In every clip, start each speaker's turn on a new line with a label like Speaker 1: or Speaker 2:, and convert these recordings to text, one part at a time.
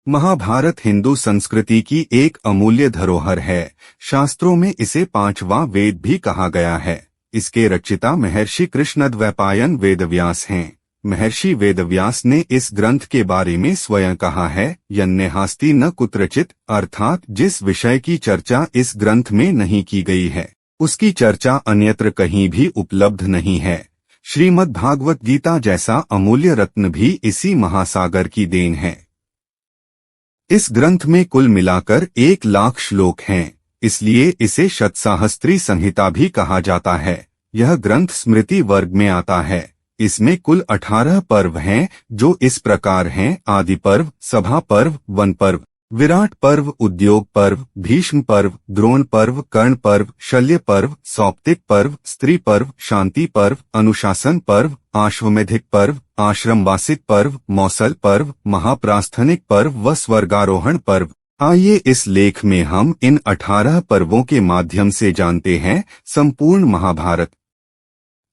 Speaker 1: महाभारत हिंदू संस्कृति की एक अमूल्य धरोहर है। शास्त्रों में इसे पांचवां वेद भी कहा गया है। इसके रचिता महर्षि कृष्णद्वैपायन वेदव्यास हैं। महर्षि वेदव्यास ने इस ग्रंथ के बारे में स्वयं कहा है, यन्नेहास्ति न कुत्रचित, अर्थात जिस विषय की चर्चा इस ग्रंथ में नहीं की गई है उसकी चर्चा अन्यत्र कहीं भी उपलब्ध नहीं है। श्रीमद् भागवत गीता जैसा अमूल्य रत्न भी इसी महासागर की देन है। इस ग्रंथ में कुल मिलाकर 1,00,000 श्लोक हैं, इसलिए इसे शतसाहस्त्री संहिता भी कहा जाता है। यह ग्रंथ स्मृति वर्ग में आता है। इसमें कुल 18 पर्व हैं, जो इस प्रकार हैं: आदि पर्व, सभा पर्व, वन पर्व, विराट पर्व, उद्योग पर्व, भीष्म पर्व, द्रोण पर्व, कर्ण पर्व, शल्य पर्व, सौप्तिक पर्व, स्त्री पर्व, शांति पर्व, अनुशासन पर्व, आश्वमेधिक पर्व, आश्रमवासिक पर्व, मौसल पर्व, महाप्रास्थनिक पर्व व स्वर्गारोहण पर्व। आइए इस लेख में हम इन 18 पर्वों के माध्यम से जानते हैं संपूर्ण महाभारत।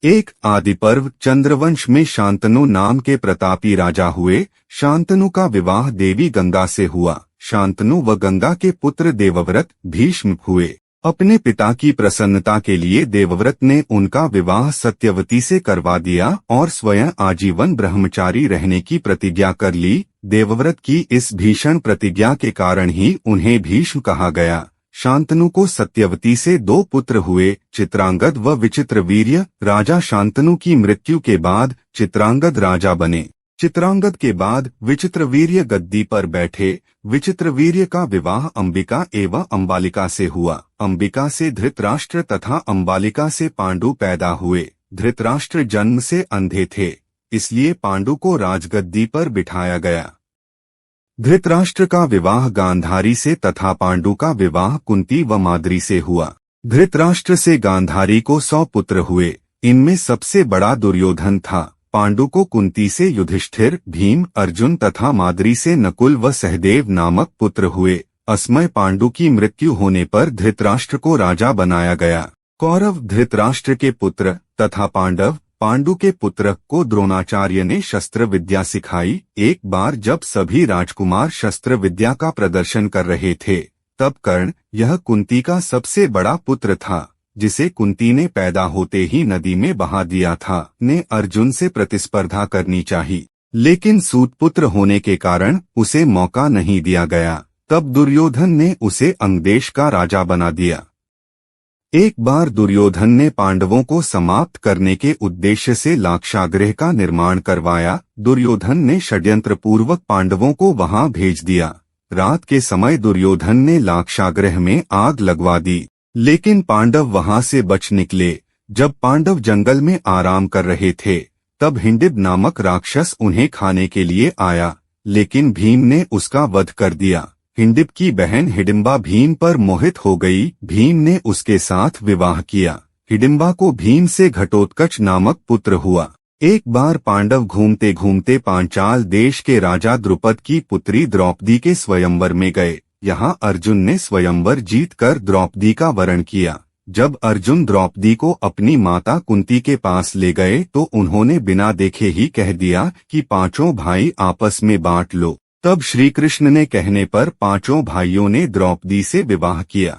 Speaker 1: 1. आदि पर्व। चंद्रवंश में शांतनु नाम के प्रतापी राजा हुए। शांतनु का विवाह देवी गंगा से हुआ। शांतनु व गंगा के पुत्र देवव्रत भीष्म हुए। अपने पिता की प्रसन्नता के लिए देवव्रत ने उनका विवाह सत्यवती से करवा दिया और स्वयं आजीवन ब्रह्मचारी रहने की प्रतिज्ञा कर ली। देवव्रत की इस भीषण प्रतिज्ञा के कारण ही उन्हें भीष्म कहा गया। शांतनु को सत्यवती से 2 पुत्र हुए, चित्रांगद व विचित्रवीर्य। राजा शांतनु की मृत्यु के बाद चित्रांगद राजा बने। चित्रांगद के बाद विचित्रवीर्य गद्दी पर बैठे। विचित्रवीर्य का विवाह अंबिका एवं अंबालिका से हुआ। अंबिका से धृतराष्ट्र तथा अंबालिका से पांडु पैदा हुए। धृतराष्ट्र जन्म से अंधे थे, इसलिए पांडु को राजगद्दी पर बिठाया गया। धृतराष्ट्र का विवाह गांधारी से तथा पांडु का विवाह कुंती व माद्री से हुआ। धृतराष्ट्र से गांधारी को 100 पुत्र हुए। इनमें सबसे बड़ा दुर्योधन था। पांडु को कुंती से युधिष्ठिर, भीम, अर्जुन तथा माद्री से नकुल व सहदेव नामक पुत्र हुए। असमय पांडु की मृत्यु होने पर धृतराष्ट्र को राजा बनाया गया। कौरव धृतराष्ट्र के पुत्र तथा पांडव पांडु के पुत्र को द्रोणाचार्य ने शस्त्र विद्या सिखाई। एक बार जब सभी राजकुमार शस्त्र विद्या का प्रदर्शन कर रहे थे, तब कर्ण, यह कुंती का सबसे बड़ा पुत्र था, जिसे कुंती ने पैदा होते ही नदी में बहा दिया था, ने अर्जुन से प्रतिस्पर्धा करनी चाहिए, लेकिन सूतपुत्र होने के कारण उसे मौका नहीं दिया गया। तब दुर्योधन ने उसे अंगदेश का राजा बना दिया। एक बार दुर्योधन ने पांडवों को समाप्त करने के उद्देश्य से लाक्षागृह का निर्माण करवाया। दुर्योधन ने षड्यंत्र पूर्वक पांडवों को वहां भेज दिया। रात के समय दुर्योधन ने लाक्षागृह में आग लगवा दी, लेकिन पांडव वहां से बच निकले। जब पांडव जंगल में आराम कर रहे थे, तब हिंडिब नामक राक्षस उन्हें खाने के लिए आया, लेकिन भीम ने उसका वध कर दिया। हिंडिब की बहन हिडिंबा भीम पर मोहित हो गई। भीम ने उसके साथ विवाह किया। हिडिंबा को भीम से घटोत्कच नामक पुत्र हुआ। एक बार पांडव घूमते घूमते पांचाल देश के राजा द्रुपद की पुत्री द्रौपदी के स्वयंवर में गए। यहाँ अर्जुन ने स्वयंवर जीतकर द्रौपदी का वरण किया। जब अर्जुन द्रौपदी को अपनी माता कुंती के पास ले गए तो उन्होंने बिना देखे ही कह दिया कि 5 भाई आपस में बांट लो। तब श्री कृष्ण ने कहने पर 5 भाइयों ने द्रौपदी से विवाह किया।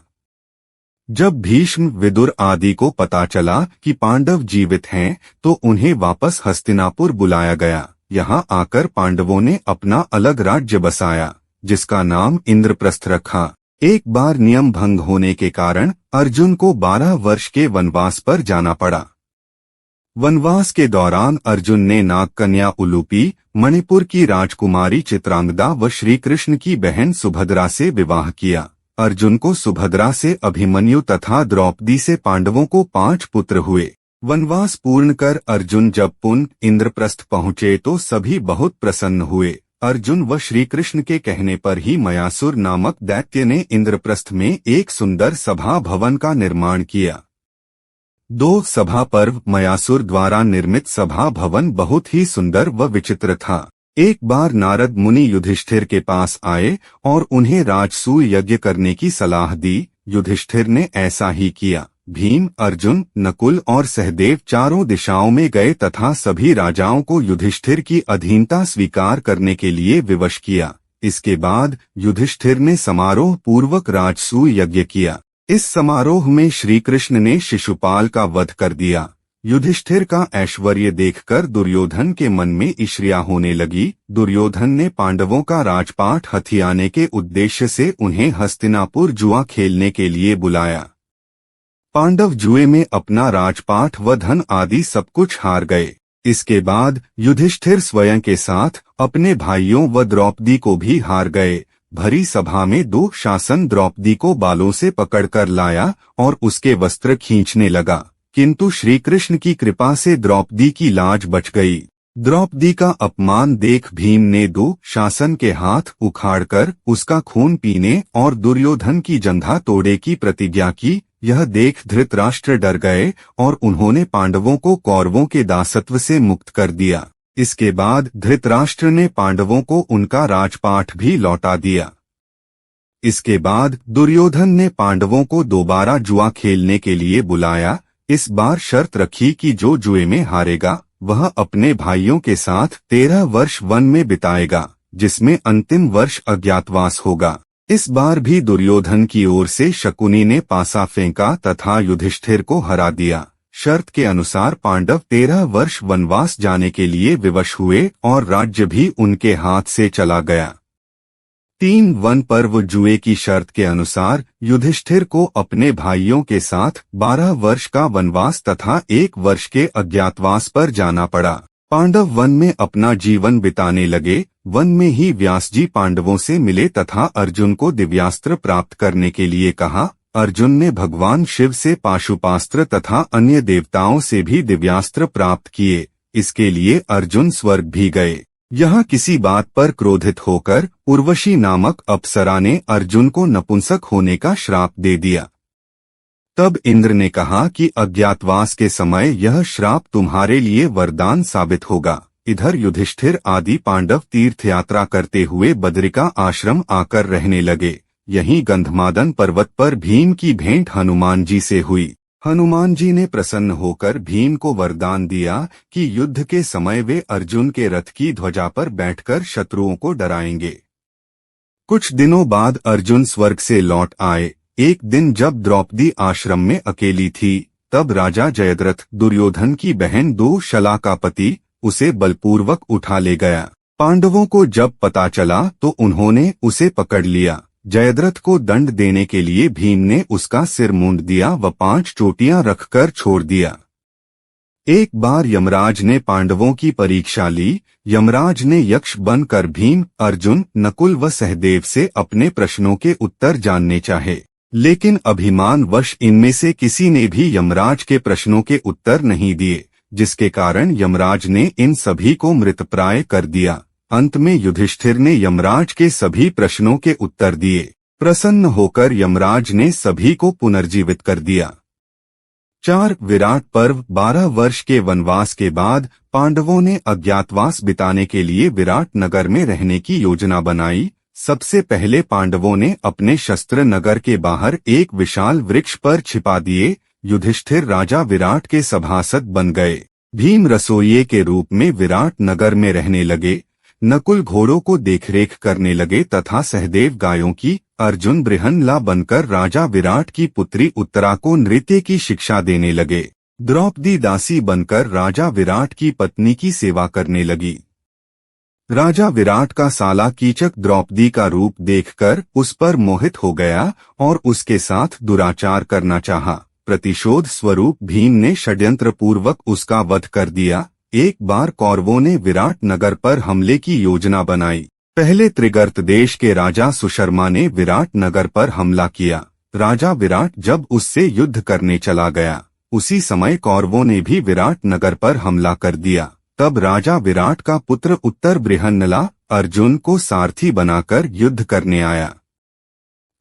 Speaker 1: जब भीष्म, विदुर आदि को पता चला कि पांडव जीवित हैं, तो उन्हें वापस हस्तिनापुर बुलाया गया। यहाँ आकर पांडवों ने अपना अलग राज्य बसाया, जिसका नाम इंद्रप्रस्थ रखा। एक बार नियम भंग होने के कारण अर्जुन को 12 वर्ष के वनवास पर जाना पड़ा। वनवास के दौरान अर्जुन ने नागकन्या उलूपी, मणिपुर की राजकुमारी चित्रांगदा व श्री कृष्ण की बहन सुभद्रा से विवाह किया। अर्जुन को सुभद्रा से अभिमन्यु तथा द्रौपदी से पांडवों को 5 पुत्र हुए। वनवास पूर्ण कर अर्जुन जब पुनः इंद्रप्रस्थ पहुँचे तो सभी बहुत प्रसन्न हुए। अर्जुन व श्री कृष्ण के कहने पर ही मयासुर नामक दैत्य ने इंद्रप्रस्थ में एक सुंदर सभा भवन का निर्माण किया। 2 सभा पर्व। मयासुर द्वारा निर्मित सभा भवन बहुत ही सुंदर व विचित्र था। एक बार नारद मुनि युधिष्ठिर के पास आए और उन्हें राजसूय यज्ञ करने की सलाह दी। युधिष्ठिर ने ऐसा ही किया। भीम, अर्जुन, नकुल और सहदेव चारों दिशाओं में गए तथा सभी राजाओं को युधिष्ठिर की अधीनता स्वीकार करने के लिए विवश किया। इसके बाद युधिष्ठिर ने समारोह पूर्वक राजसूय यज्ञ किया। इस समारोह में श्री कृष्ण ने शिशुपाल का वध कर दिया। युधिष्ठिर का ऐश्वर्य देखकर दुर्योधन के मन में ईर्ष्या होने लगी। दुर्योधन ने पांडवों का राजपाट हथियाने के उद्देश्य से उन्हें हस्तिनापुर जुआ खेलने के लिए बुलाया। पांडव जुए में अपना राजपाट व धन आदि सब कुछ हार गए। इसके बाद युधिष्ठिर स्वयं के साथ अपने भाइयों व द्रौपदी को भी हार गए। भरी सभा में दुःशासन द्रौपदी को बालों से पकड़कर लाया और उसके वस्त्र खींचने लगा, किंतु श्री कृष्ण की कृपा से द्रौपदी की लाज बच गई। द्रौपदी का अपमान देख भीम ने दुःशासन के हाथ उखाड़कर उसका खून पीने और दुर्योधन की जंघा तोड़े की प्रतिज्ञा की। यह देख धृतराष्ट्र डर गए और उन्होंने पांडवों को कौरवों के दासत्व से मुक्त कर दिया। इसके बाद धृतराष्ट्र ने पांडवों को उनका राजपाट भी लौटा दिया। इसके बाद दुर्योधन ने पांडवों को दोबारा जुआ खेलने के लिए बुलाया। इस बार शर्त रखी कि जो जुए में हारेगा वह अपने भाइयों के साथ 13 वर्ष वन में बिताएगा, जिसमें अंतिम वर्ष अज्ञातवास होगा। इस बार भी दुर्योधन की ओर से शकुनी ने पासा फेंका तथा युधिष्ठिर को हरा दिया। शर्त के अनुसार पांडव 13 वर्ष वनवास जाने के लिए विवश हुए और राज्य भी उनके हाथ से चला गया। 3 वन पर्व जुए की शर्त के अनुसार युधिष्ठिर को अपने भाइयों के साथ 12 वर्ष का वनवास तथा 1 वर्ष के अज्ञातवास पर जाना पड़ा। पांडव वन में अपना जीवन बिताने लगे। वन में ही व्यास जी पांडवों से मिले तथा अर्जुन को दिव्यास्त्र प्राप्त करने के लिए कहा। अर्जुन ने भगवान शिव से पाशुपास्त्र तथा अन्य देवताओं से भी दिव्यास्त्र प्राप्त किए। इसके लिए अर्जुन स्वर्ग भी गए। यहाँ किसी बात पर क्रोधित होकर उर्वशी नामक अप्सरा ने अर्जुन को नपुंसक होने का श्राप दे दिया। तब इंद्र ने कहा कि अज्ञातवास के समय यह श्राप तुम्हारे लिए वरदान साबित होगा। इधर युधिष्ठिर आदि पांडव तीर्थयात्रा करते हुए बद्रिका आश्रम आकर रहने लगे। यहीं गंधमादन पर्वत पर भीम की भेंट हनुमान जी से हुई। हनुमान जी ने प्रसन्न होकर भीम को वरदान दिया कि युद्ध के समय वे अर्जुन के रथ की ध्वजा पर बैठकर शत्रुओं को डराएंगे। कुछ दिनों बाद अर्जुन स्वर्ग से लौट आए। एक दिन जब द्रौपदी आश्रम में अकेली थी, तब राजा जयद्रथ दुर्योधन की बहन दुःशला का पति उसे बलपूर्वक उठा ले गया। पांडवों को जब पता चला तो उन्होंने उसे पकड़ लिया। जयद्रथ को दंड देने के लिए भीम ने उसका सिर मूंद दिया व 5 चोटियां रखकर छोड़ दिया। एक बार यमराज ने पांडवों की परीक्षा ली। यमराज ने यक्ष बनकर भीम, अर्जुन, नकुल व सहदेव से अपने प्रश्नों के उत्तर जानने चाहे, लेकिन अभिमानवश इनमें से किसी ने भी यमराज के प्रश्नों के उत्तर नहीं दिए, जिसके कारण यमराज ने इन सभी को मृतप्राय कर दिया। अंत में युधिष्ठिर ने यमराज के सभी प्रश्नों के उत्तर दिए। प्रसन्न होकर यमराज ने सभी को पुनर्जीवित कर दिया। 4 विराट पर्व 12 वर्ष के वनवास के बाद पांडवों ने अज्ञातवास बिताने के लिए विराट नगर में रहने की योजना बनाई। सबसे पहले पांडवों ने अपने शस्त्र नगर के बाहर एक विशाल वृक्ष पर छिपा दिए। युधिष्ठिर राजा विराट के सभासद बन गए। भीम रसोइये के रूप में विराट नगर में रहने लगे। नकुल घोड़ों को देखरेख करने लगे तथा सहदेव गायों की। अर्जुन बृहन्ला बनकर राजा विराट की पुत्री उत्तरा को नृत्य की शिक्षा देने लगे। द्रौपदी दासी बनकर राजा विराट की पत्नी की सेवा करने लगी। राजा विराट का साला कीचक द्रौपदी का रूप देखकर उस पर मोहित हो गया और उसके साथ दुराचार करना चाहा। प्रतिशोध स्वरूप भीम ने षड्यंत्र पूर्वक उसका वध कर दिया। एक बार कौरवों ने विराट नगर पर हमले की योजना बनाई। पहले त्रिगर्त देश के राजा सुशर्मा ने विराट नगर पर हमला किया। राजा विराट जब उससे युद्ध करने चला गया, उसी समय कौरवों ने भी विराट नगर पर हमला कर दिया। तब राजा विराट का पुत्र उत्तर बृहन्नला अर्जुन को सारथी बनाकर युद्ध करने आया।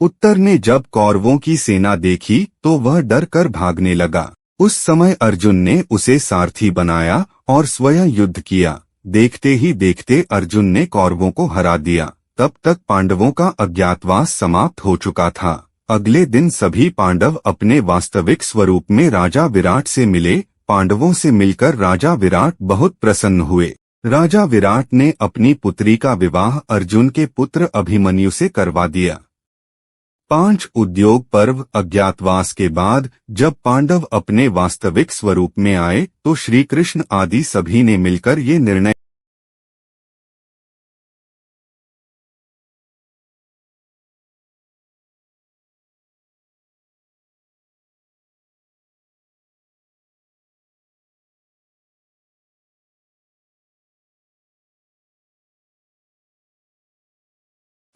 Speaker 1: उत्तर ने जब कौरवों की सेना देखी तो वह डर कर भागने लगा। उस समय अर्जुन ने उसे सारथी बनाया और स्वयं युद्ध किया। देखते ही देखते अर्जुन ने कौरवों को हरा दिया। तब तक पांडवों का अज्ञातवास समाप्त हो चुका था। अगले दिन सभी पांडव अपने वास्तविक स्वरूप में राजा विराट से मिले। पांडवों से मिलकर राजा विराट बहुत प्रसन्न हुए। राजा विराट ने अपनी पुत्री का विवाह अर्जुन के पुत्र अभिमन्यु से करवा दिया। 5 उद्योग पर्व। अज्ञातवास के बाद जब पांडव अपने वास्तविक स्वरूप में आए तो श्री कृष्ण आदि सभी ने मिलकर ये निर्णय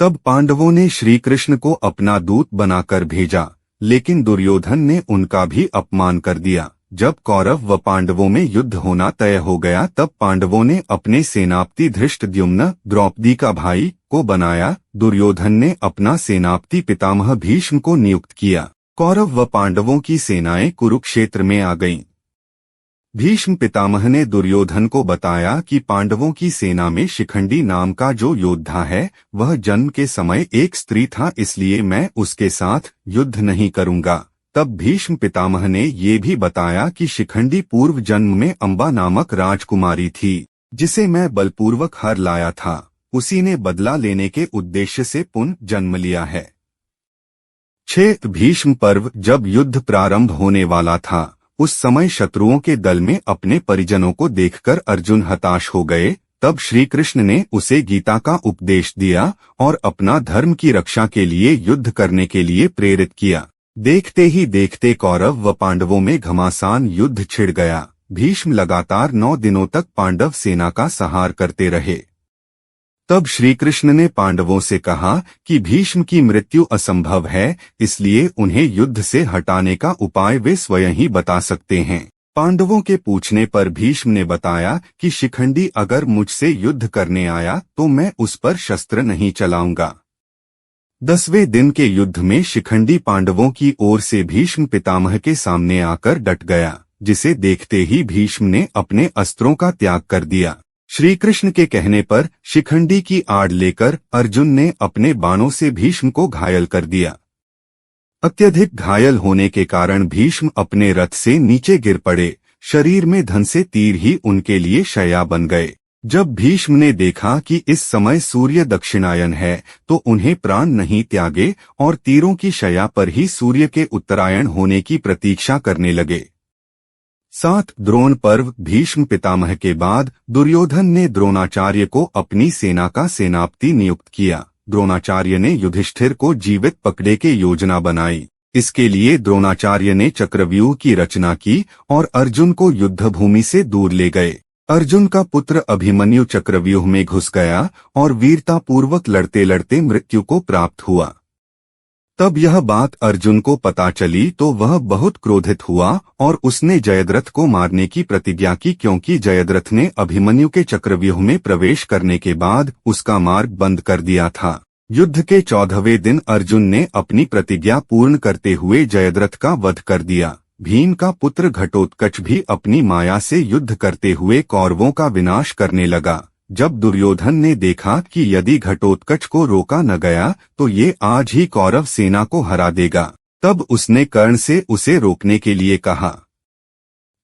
Speaker 1: तब पांडवों ने श्री कृष्ण को अपना दूत बनाकर भेजा, लेकिन दुर्योधन ने उनका भी अपमान कर दिया। जब कौरव व पांडवों में युद्ध होना तय हो गया तब पांडवों ने अपने सेनापति धृष्टद्युम्न, द्रौपदी का भाई, को बनाया। दुर्योधन ने अपना सेनापति पितामह भीष्म को नियुक्त किया। कौरव व पांडवों की सेनाएं कुरुक्षेत्र में आ गईं। भीष्म पितामह ने दुर्योधन को बताया कि पांडवों की सेना में शिखंडी नाम का जो योद्धा है वह जन्म के समय एक स्त्री था, इसलिए मैं उसके साथ युद्ध नहीं करूंगा। तब भीष्म पितामह ने ये भी बताया कि शिखंडी पूर्व जन्म में अंबा नामक राजकुमारी थी, जिसे मैं बलपूर्वक हर लाया था। उसी ने बदला लेने के उद्देश्य से पुनः जन्म लिया है। 6 भीष्म पर्व। जब युद्ध प्रारंभ होने वाला था उस समय शत्रुओं के दल में अपने परिजनों को देखकर अर्जुन हताश हो गए। तब श्री कृष्ण ने उसे गीता का उपदेश दिया और अपना धर्म की रक्षा के लिए युद्ध करने के लिए प्रेरित किया। देखते ही देखते कौरव व पांडवों में घमासान युद्ध छिड़ गया। भीष्म लगातार 9 दिनों तक पांडव सेना का संहार करते रहे। तब श्री कृष्ण ने पांडवों से कहा कि भीष्म की मृत्यु असंभव है, इसलिए उन्हें युद्ध से हटाने का उपाय वे स्वयं ही बता सकते हैं। पांडवों के पूछने पर भीष्म ने बताया कि शिखंडी अगर मुझसे युद्ध करने आया तो मैं उस पर शस्त्र नहीं चलाऊंगा। 10वें दिन के युद्ध में शिखंडी पांडवों की ओर से भीष्म पितामह के सामने आकर डट गया, जिसे देखते ही भीष्म ने अपने अस्त्रों का त्याग कर दिया। श्री कृष्ण के कहने पर शिखंडी की आड़ लेकर अर्जुन ने अपने बाणों से भीष्म को घायल कर दिया। अत्यधिक घायल होने के कारण भीष्म अपने रथ से नीचे गिर पड़े। शरीर में धंसे तीर ही उनके लिए शैया बन गए। जब भीष्म ने देखा कि इस समय सूर्य दक्षिणायन है तो उन्हें प्राण नहीं त्यागे और तीरों की शैया पर ही सूर्य के उत्तरायण होने की प्रतीक्षा करने लगे। 7 द्रोण पर्व। भीष्म पितामह के बाद दुर्योधन ने द्रोणाचार्य को अपनी सेना का सेनापति नियुक्त किया। द्रोणाचार्य ने युधिष्ठिर को जीवित पकड़े के योजना बनाई। इसके लिए द्रोणाचार्य ने चक्रव्यूह की रचना की और अर्जुन को युद्धभूमि से दूर ले गए। अर्जुन का पुत्र अभिमन्यु चक्रव्यूह में घुस गया और वीरतापूर्वक लड़ते लड़ते मृत्यु को प्राप्त हुआ। तब यह बात अर्जुन को पता चली तो वह बहुत क्रोधित हुआ और उसने जयद्रथ को मारने की प्रतिज्ञा की, क्योंकि जयद्रथ ने अभिमन्यु के चक्रव्यूह में प्रवेश करने के बाद उसका मार्ग बंद कर दिया था। युद्ध के 14वें दिन अर्जुन ने अपनी प्रतिज्ञा पूर्ण करते हुए जयद्रथ का वध कर दिया। भीम का पुत्र घटोत्कच भी अपनी माया से युद्ध करते हुए कौरवों का विनाश करने लगा। जब दुर्योधन ने देखा कि यदि घटोत्कच को रोका न गया तो ये आज ही कौरव सेना को हरा देगा, तब उसने कर्ण से उसे रोकने के लिए कहा।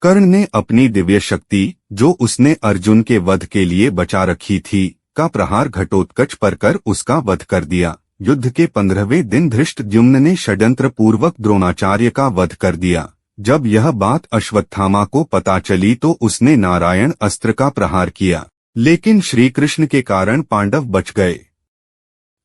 Speaker 1: कर्ण ने अपनी दिव्य शक्ति, जो उसने अर्जुन के वध के लिए बचा रखी थी, का प्रहार घटोत्कच पर कर उसका वध कर दिया। युद्ध के 15वें दिन धृष्टद्युम्न ने षड्यंत्र पूर्वक द्रोणाचार्य का वध कर दिया। जब यह बात अश्वत्थामा को पता चली तो उसने नारायण अस्त्र का प्रहार किया, लेकिन श्री कृष्ण के कारण पांडव बच गए।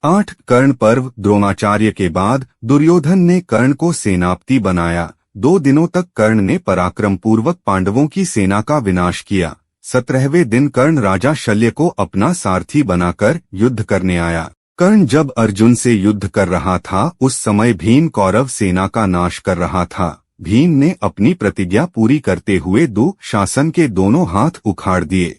Speaker 1: 8 कर्ण पर्व। द्रोणाचार्य के बाद दुर्योधन ने कर्ण को सेनापति बनाया। 2 दिनों तक कर्ण ने पराक्रम पूर्वक पांडवों की सेना का विनाश किया। 17वें दिन कर्ण राजा शल्य को अपना सारथी बनाकर युद्ध करने आया। कर्ण जब अर्जुन से युद्ध कर रहा था उस समय भीम कौरव सेना का नाश कर रहा था। भीम ने अपनी प्रतिज्ञा पूरी करते हुए दुःशासन के दोनों हाथ उखाड़ दिए।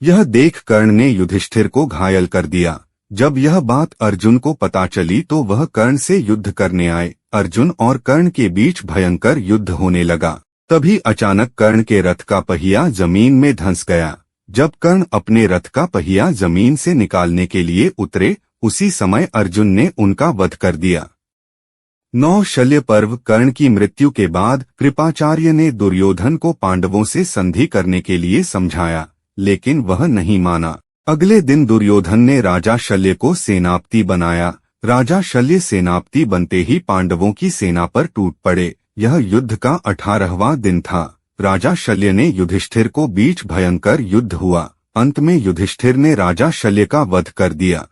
Speaker 1: यह देख कर्ण ने युधिष्ठिर को घायल कर दिया। जब यह बात अर्जुन को पता चली तो वह कर्ण से युद्ध करने आए। अर्जुन और कर्ण के बीच भयंकर युद्ध होने लगा। तभी अचानक कर्ण के रथ का पहिया जमीन में धंस गया। जब कर्ण अपने रथ का पहिया जमीन से निकालने के लिए उतरे, उसी समय अर्जुन ने उनका वध कर दिया। 9 शल्य पर्व। कर्ण की मृत्यु के बाद कृपाचार्य ने दुर्योधन को पांडवों से संधि करने के लिए समझाया, लेकिन वह नहीं माना। अगले दिन दुर्योधन ने राजा शल्य को सेनापति बनाया। राजा शल्य सेनापति बनते ही पांडवों की सेना पर टूट पड़े। यह युद्ध का 18वां दिन था। राजा शल्य ने युधिष्ठिर को बीच भयंकर युद्ध हुआ। अंत में युधिष्ठिर ने राजा शल्य का वध कर दिया।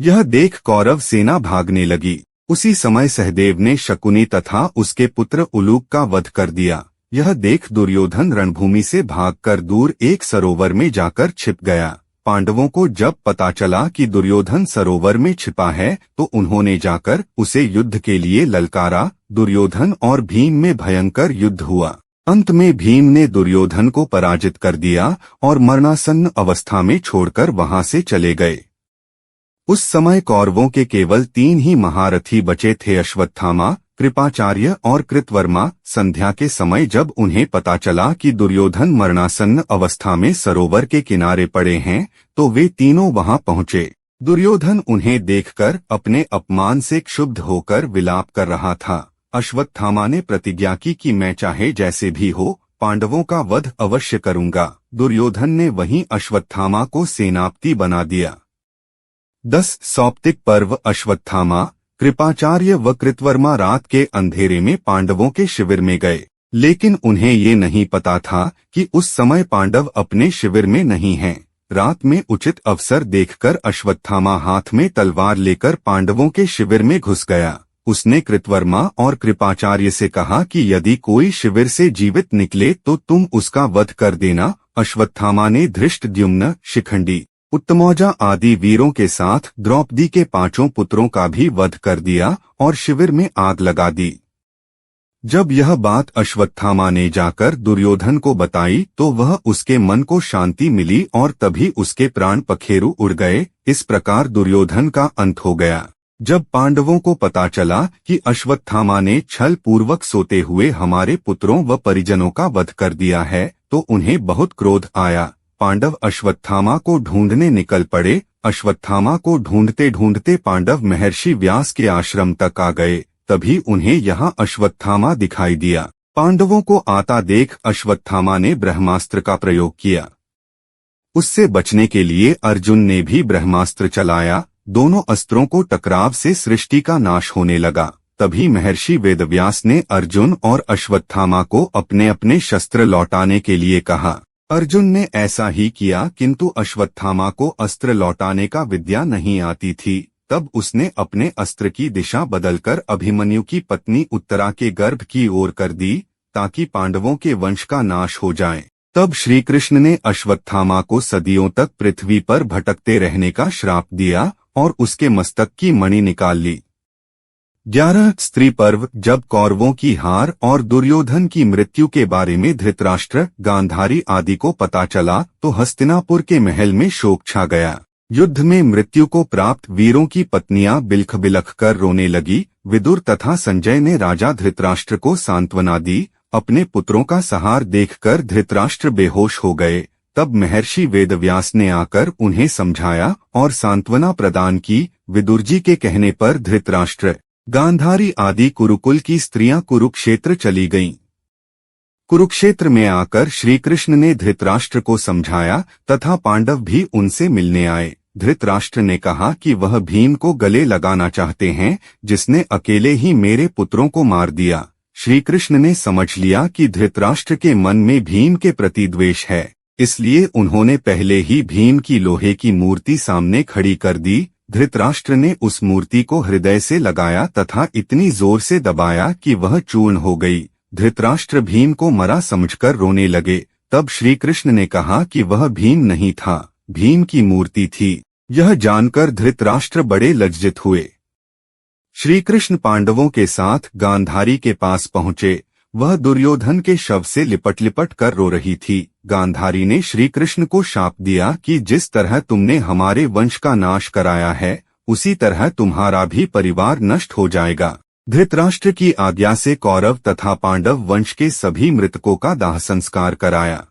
Speaker 1: यह देख कौरव सेना भागने लगी। उसी समय सहदेव ने शकुनी तथा उसके पुत्र उलूक का वध कर दिया। यह देख दुर्योधन रणभूमि से भागकर दूर एक सरोवर में जाकर छिप गया। पांडवों को जब पता चला कि दुर्योधन सरोवर में छिपा है तो उन्होंने जाकर उसे युद्ध के लिए ललकारा। दुर्योधन और भीम में भयंकर युद्ध हुआ। अंत में भीम ने दुर्योधन को पराजित कर दिया और मरणासन्न अवस्था में छोड़कर वहां से चले गए। उस समय कौरवों के केवल 3 ही महारथी बचे थे, अश्वत्थामा, कृपाचार्य और कृतवर्मा। संध्या के समय जब उन्हें पता चला कि दुर्योधन मरणासन्न अवस्था में सरोवर के किनारे पड़े हैं तो वे तीनों वहां पहुंचे। दुर्योधन उन्हें देखकर अपने अपमान से क्षुब्ध होकर विलाप कर रहा था। अश्वत्थामा ने प्रतिज्ञा की कि मैं चाहे जैसे भी हो पांडवों का वध अवश्य करूंगा। दुर्योधन ने वहीं अश्वत्थामा को सेनापति बना दिया। 10 सौप्तिक पर्व। अश्वत्थामा, कृपाचार्य व कृतवर्मा रात के अंधेरे में पांडवों के शिविर में गए, लेकिन उन्हें ये नहीं पता था कि उस समय पांडव अपने शिविर में नहीं हैं। रात में उचित अवसर देखकर अश्वत्थामा हाथ में तलवार लेकर पांडवों के शिविर में घुस गया। उसने कृतवर्मा और कृपाचार्य से कहा कि यदि कोई शिविर से जीवित निकले तो तुम उसका वध कर देना। अश्वत्थामा ने धृष्टद्युम्न, शिखंडी, उत्तमौजा आदि वीरों के साथ द्रौपदी के 5 पुत्रों का भी वध कर दिया और शिविर में आग लगा दी। जब यह बात अश्वत्थामा ने जाकर दुर्योधन को बताई तो वह उसके मन को शांति मिली और तभी उसके प्राण पखेरु उड़ गए। इस प्रकार दुर्योधन का अंत हो गया। जब पांडवों को पता चला कि अश्वत्थामा ने छल पूर्वक सोते हुए हमारे पुत्रों व परिजनों का वध कर दिया है तो उन्हें बहुत क्रोध आया। पांडव अश्वत्थामा को ढूंढने निकल पड़े। अश्वत्थामा को ढूंढते ढूंढते पांडव महर्षि व्यास के आश्रम तक आ गए। तभी उन्हें यहाँ अश्वत्थामा दिखाई दिया। पांडवों को आता देख अश्वत्थामा ने ब्रह्मास्त्र का प्रयोग किया। उससे बचने के लिए अर्जुन ने भी ब्रह्मास्त्र चलाया। दोनों अस्त्रों को टकराव से सृष्टि का नाश होने लगा। तभी महर्षि वेदव्यास ने अर्जुन और अश्वत्थामा को अपने अपने शस्त्र लौटाने के लिए कहा। अर्जुन ने ऐसा ही किया, किंतु अश्वत्थामा को अस्त्र लौटाने का विद्या नहीं आती थी। तब उसने अपने अस्त्र की दिशा बदलकर अभिमन्यु की पत्नी उत्तरा के गर्भ की ओर कर दी ताकि पांडवों के वंश का नाश हो जाए। तब श्री कृष्ण ने अश्वत्थामा को सदियों तक पृथ्वी पर भटकते रहने का श्राप दिया और उसके मस्तक की मणि निकाल ली। 11 स्त्री पर्व। जब कौरवों की हार और दुर्योधन की मृत्यु के बारे में धृतराष्ट्र, गांधारी आदि को पता चला तो हस्तिनापुर के महल में शोक छा गया। युद्ध में मृत्यु को प्राप्त वीरों की पत्नियां बिलख बिलख कर रोने लगी। विदुर तथा संजय ने राजा धृतराष्ट्र को सांत्वना दी। अपने पुत्रों का सहार देखकर धृतराष्ट्र बेहोश हो गए। तब महर्षि वेदव्यास ने आकर उन्हें समझाया और सांत्वना प्रदान की। विदुर जी के कहने पर धृतराष्ट्र, गांधारी आदि कुरुकुल की स्त्रियां कुरुक्षेत्र चली गईं। कुरुक्षेत्र में आकर श्री कृष्ण ने धृतराष्ट्र को समझाया तथा पांडव भी उनसे मिलने आए। धृतराष्ट्र ने कहा कि वह भीम को गले लगाना चाहते हैं, जिसने अकेले ही मेरे पुत्रों को मार दिया। श्री कृष्ण ने समझ लिया कि धृतराष्ट्र के मन में भीम के प्रति द्वेष है, इसलिए उन्होंने पहले ही भीम की लोहे की मूर्ति सामने खड़ी कर दी। धृतराष्ट्र ने उस मूर्ति को हृदय से लगाया तथा इतनी जोर से दबाया कि वह चूर्ण हो गई। धृतराष्ट्र भीम को मरा समझकर रोने लगे। तब श्री कृष्ण ने कहा कि वह भीम नहीं था, भीम की मूर्ति थी। यह जानकर धृतराष्ट्र बड़े लज्जित हुए। श्री कृष्ण पांडवों के साथ गांधारी के पास पहुंचे। वह दुर्योधन के शव से लिपट लिपट कर रो रही थी। गांधारी ने श्री कृष्ण को शाप दिया कि जिस तरह तुमने हमारे वंश का नाश कराया है, उसी तरह तुम्हारा भी परिवार नष्ट हो जाएगा। धृतराष्ट्र की आज्ञा से कौरव तथा पांडव वंश के सभी मृतकों का दाह संस्कार कराया।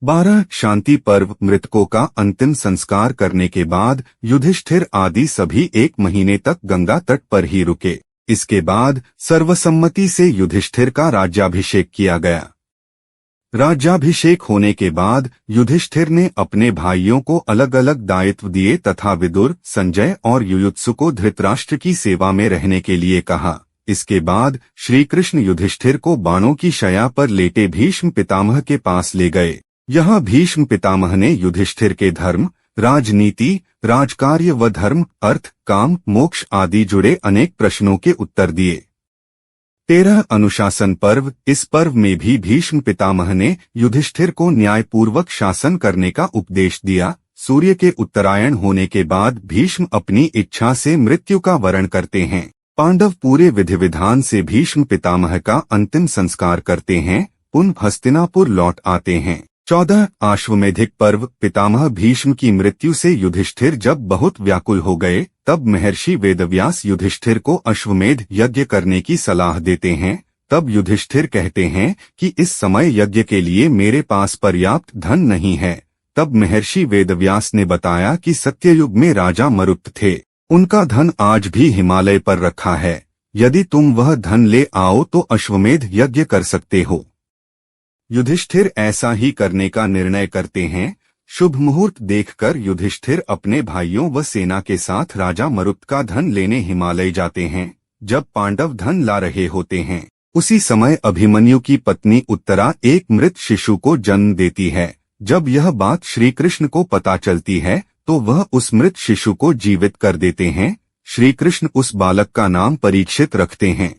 Speaker 1: 12 शांति पर्व। मृतकों का अंतिम संस्कार करने के बाद युधिष्ठिर आदि सभी 1 महीने तक गंगा तट पर ही रुके। इसके बाद सर्वसम्मति से युधिष्ठिर का राज्याभिषेक किया गया। राज्याभिषेक होने के बाद युधिष्ठिर ने अपने भाइयों को अलग अलग दायित्व दिए तथा विदुर, संजय और युयुत्सु को धृतराष्ट्र की सेवा में रहने के लिए कहा। इसके बाद श्री कृष्ण युधिष्ठिर को बाणों की शया पर लेटे भीष्म पितामह के पास ले गए। यहाँ भीष्म पितामह ने युधिष्ठिर के धर्म, राजनीति, राजकार्य व धर्म, अर्थ, काम, मोक्ष आदि जुड़े अनेक प्रश्नों के उत्तर दिए। 13 अनुशासन पर्व। इस पर्व में भी भीष्म पितामह ने युधिष्ठिर को न्यायपूर्वक शासन करने का उपदेश दिया। सूर्य के उत्तरायण होने के बाद भीष्म अपनी इच्छा से मृत्यु का वरण करते हैं। पांडव पूरे विधि विधान से भीष्म पितामह का अंतिम संस्कार करते हैं, पुनः हस्तिनापुर लौट आते हैं। 14 आश्वमेधिक पर्व। पितामह भीष्म की मृत्यु से युधिष्ठिर जब बहुत व्याकुल हो गए, तब महर्षि वेदव्यास युधिष्ठिर को अश्वमेध यज्ञ करने की सलाह देते हैं। तब युधिष्ठिर कहते हैं कि इस समय यज्ञ के लिए मेरे पास पर्याप्त धन नहीं है। तब महर्षि वेदव्यास ने बताया कि सत्ययुग में राजा मरुत थे, उनका धन आज भी हिमालय पर रखा है। यदि तुम वह धन ले आओ तो अश्वमेध यज्ञ कर सकते हो। युधिष्ठिर ऐसा ही करने का निर्णय करते हैं। शुभ मुहूर्त देखकर युधिष्ठिर अपने भाइयों व सेना के साथ राजा मरुत का धन लेने हिमालय जाते हैं। जब पांडव धन ला रहे होते हैं, उसी समय अभिमन्यु की पत्नी उत्तरा एक मृत शिशु को जन्म देती है। जब यह बात श्री कृष्ण को पता चलती है तो वह उस मृत शिशु को जीवित कर देते हैं। श्री कृष्ण उस बालक का नाम परीक्षित रखते हैं।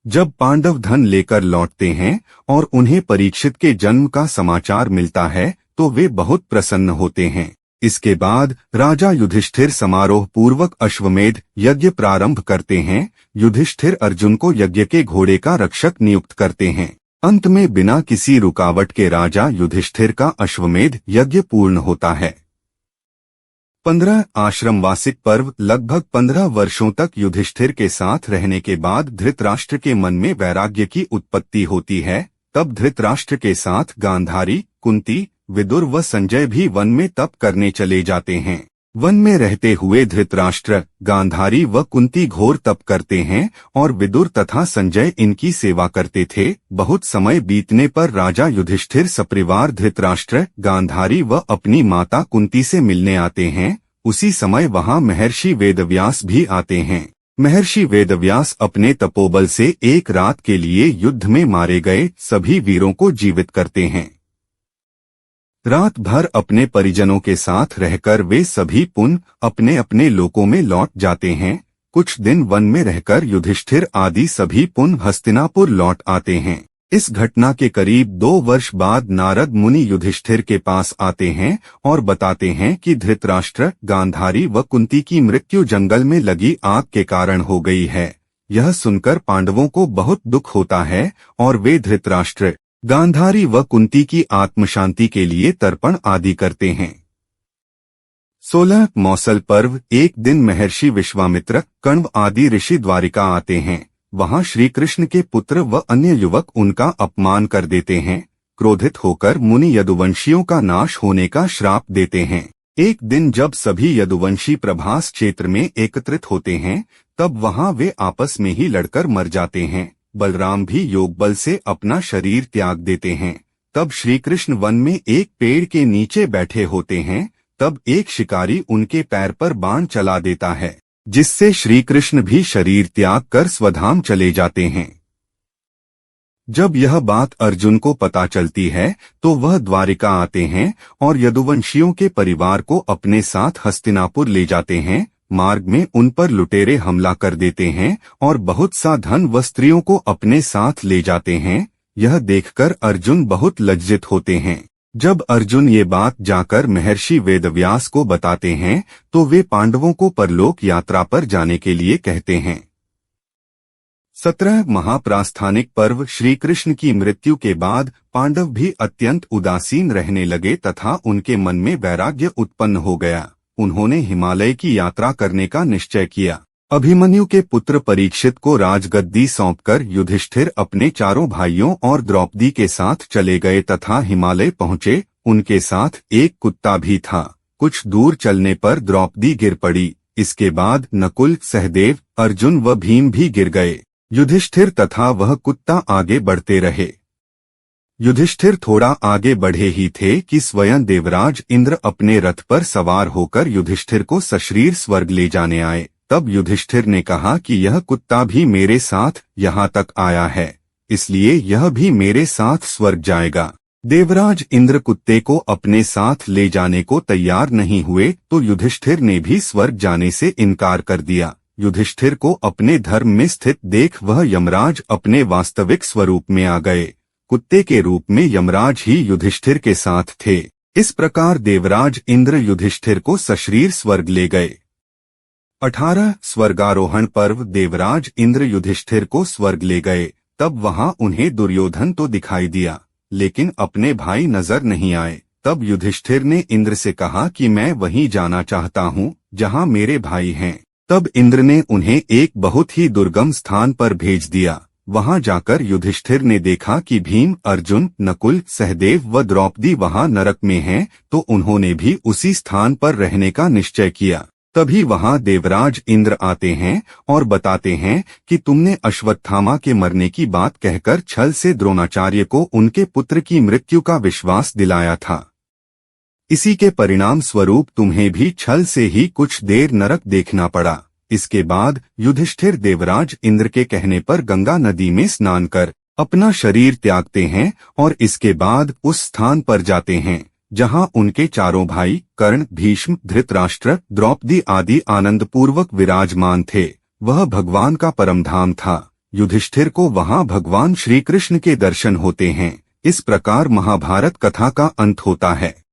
Speaker 1: जब पांडव धन लेकर लौटते हैं और उन्हें परीक्षित के जन्म का समाचार मिलता है तो वे बहुत प्रसन्न होते हैं। इसके बाद राजा युधिष्ठिर समारोह पूर्वक अश्वमेध यज्ञ प्रारंभ करते हैं। युधिष्ठिर अर्जुन को यज्ञ के घोड़े का रक्षक नियुक्त करते हैं। अंत में बिना किसी रुकावट के राजा युधिष्ठिर का अश्वमेध यज्ञ पूर्ण होता है। 15 आश्रमवासिक पर्व। लगभग 15 वर्षों तक युधिष्ठिर के साथ रहने के बाद धृतराष्ट्र के मन में वैराग्य की उत्पत्ति होती है। तब धृतराष्ट्र के साथ गांधारी, कुंती, विदुर व संजय भी वन में तप करने चले जाते हैं। वन में रहते हुए धृतराष्ट्र, गांधारी व कुंती घोर तप करते हैं और विदुर तथा संजय इनकी सेवा करते थे। बहुत समय बीतने पर राजा युधिष्ठिर सपरिवार धृतराष्ट्र, गांधारी व अपनी माता कुंती से मिलने आते हैं। उसी समय वहां महर्षि वेदव्यास भी आते हैं। महर्षि वेदव्यास अपने तपोबल से एक रात के लिए युद्ध में मारे गए सभी वीरों को जीवित करते हैं। रात भर अपने परिजनों के साथ रहकर वे सभी पुनः अपने अपने लोकों में लौट जाते हैं। कुछ दिन वन में रहकर युधिष्ठिर आदि सभी पुनः हस्तिनापुर लौट आते हैं। इस घटना के करीब 2 वर्ष बाद नारद मुनि युधिष्ठिर के पास आते हैं और बताते हैं कि धृतराष्ट्र, गांधारी व कुंती की मृत्यु जंगल में लगी आग के कारण हो गई है। यह सुनकर पांडवों को बहुत दुख होता है और वे धृतराष्ट्र, गांधारी व कुंती की आत्मशांति के लिए तर्पण आदि करते हैं। 16 मौसल पर्व। एक दिन महर्षि विश्वामित्र, कण्व आदि ऋषि द्वारिका आते हैं। वहां श्री कृष्ण के पुत्र व अन्य युवक उनका अपमान कर देते हैं। क्रोधित होकर मुनि यदुवंशियों का नाश होने का श्राप देते हैं। एक दिन जब सभी यदुवंशी प्रभास क्षेत्र में एकत्रित होते हैं, तब वहां वे आपस में ही लड़कर मर जाते हैं। बलराम भी योग बल से अपना शरीर त्याग देते हैं। तब श्री कृष्ण वन में एक पेड़ के नीचे बैठे होते हैं। तब एक शिकारी उनके पैर पर बाण चला देता है, जिससे श्री कृष्ण भी शरीर त्याग कर स्वधाम चले जाते हैं। जब यह बात अर्जुन को पता चलती है तो वह द्वारिका आते हैं और यदुवंशियों के परिवार को अपने साथ हस्तिनापुर ले जाते हैं। मार्ग में उन पर लुटेरे हमला कर देते हैं और बहुत सा धन व स्त्रियों को अपने साथ ले जाते हैं। यह देखकर अर्जुन बहुत लज्जित होते हैं। जब अर्जुन ये बात जाकर महर्षि वेदव्यास को बताते हैं तो वे पांडवों को परलोक यात्रा पर जाने के लिए कहते हैं। 17 महाप्रास्थानिक पर्व। श्री कृष्ण की मृत्यु के बाद पांडव भी अत्यंत उदासीन रहने लगे तथा उनके मन में वैराग्य उत्पन्न हो गया। उन्होंने हिमालय की यात्रा करने का निश्चय किया। अभिमन्यु के पुत्र परीक्षित को राजगद्दी सौंपकर युधिष्ठिर अपने चारों भाइयों और द्रौपदी के साथ चले गए तथा हिमालय पहुंचे। उनके साथ एक कुत्ता भी था। कुछ दूर चलने पर द्रौपदी गिर पड़ी। इसके बाद नकुल, सहदेव, अर्जुन व भीम भी गिर गए। युधिष्ठिर तथा वह कुत्ता आगे बढ़ते रहे। युधिष्ठिर थोड़ा आगे बढ़े ही थे कि स्वयं देवराज इंद्र अपने रथ पर सवार होकर युधिष्ठिर को सशरीर स्वर्ग ले जाने आए। तब युधिष्ठिर ने कहा कि यह कुत्ता भी मेरे साथ यहाँ तक आया है, इसलिए यह भी मेरे साथ स्वर्ग जाएगा। देवराज इंद्र कुत्ते को अपने साथ ले जाने को तैयार नहीं हुए तो युधिष्ठिर ने भी स्वर्ग जाने से इनकार कर दिया। युधिष्ठिर को अपने धर्म में स्थित देख वह यमराज अपने वास्तविक स्वरूप में आ गए। कुत्ते के रूप में यमराज ही युधिष्ठिर के साथ थे। इस प्रकार देवराज इंद्र युधिष्ठिर को सशरीर स्वर्ग ले गए। 18 स्वर्गारोहण पर्व। देवराज इंद्र युधिष्ठिर को स्वर्ग ले गए। तब वहां उन्हें दुर्योधन तो दिखाई दिया, लेकिन अपने भाई नजर नहीं आए। तब युधिष्ठिर ने इंद्र से कहा कि मैं वहीं जाना चाहता हूँ जहाँ मेरे भाई हैं। तब इंद्र ने उन्हें एक बहुत ही दुर्गम स्थान पर भेज दिया। वहां जाकर युधिष्ठिर ने देखा कि भीम, अर्जुन, नकुल, सहदेव व द्रौपदी वहां नरक में हैं, तो उन्होंने भी उसी स्थान पर रहने का निश्चय किया। तभी वहां देवराज इंद्र आते हैं और बताते हैं कि तुमने अश्वत्थामा के मरने की बात कहकर छल से द्रोणाचार्य को उनके पुत्र की मृत्यु का विश्वास दिलाया था। इसी के परिणाम स्वरूप तुम्हें भी छल से ही कुछ देर नरक देखना पड़ा। इसके बाद युधिष्ठिर देवराज इंद्र के कहने पर गंगा नदी में स्नान कर अपना शरीर त्यागते हैं और इसके बाद उस स्थान पर जाते हैं जहां उनके चारों भाई कर्ण, भीष्म, धृतराष्ट्र, द्रौपदी आदि आनंदपूर्वक विराजमान थे। वह भगवान का परम धाम था। युधिष्ठिर को वहां भगवान श्री कृष्ण के दर्शन होते हैं। इस प्रकार महाभारत कथा का अंत होता है।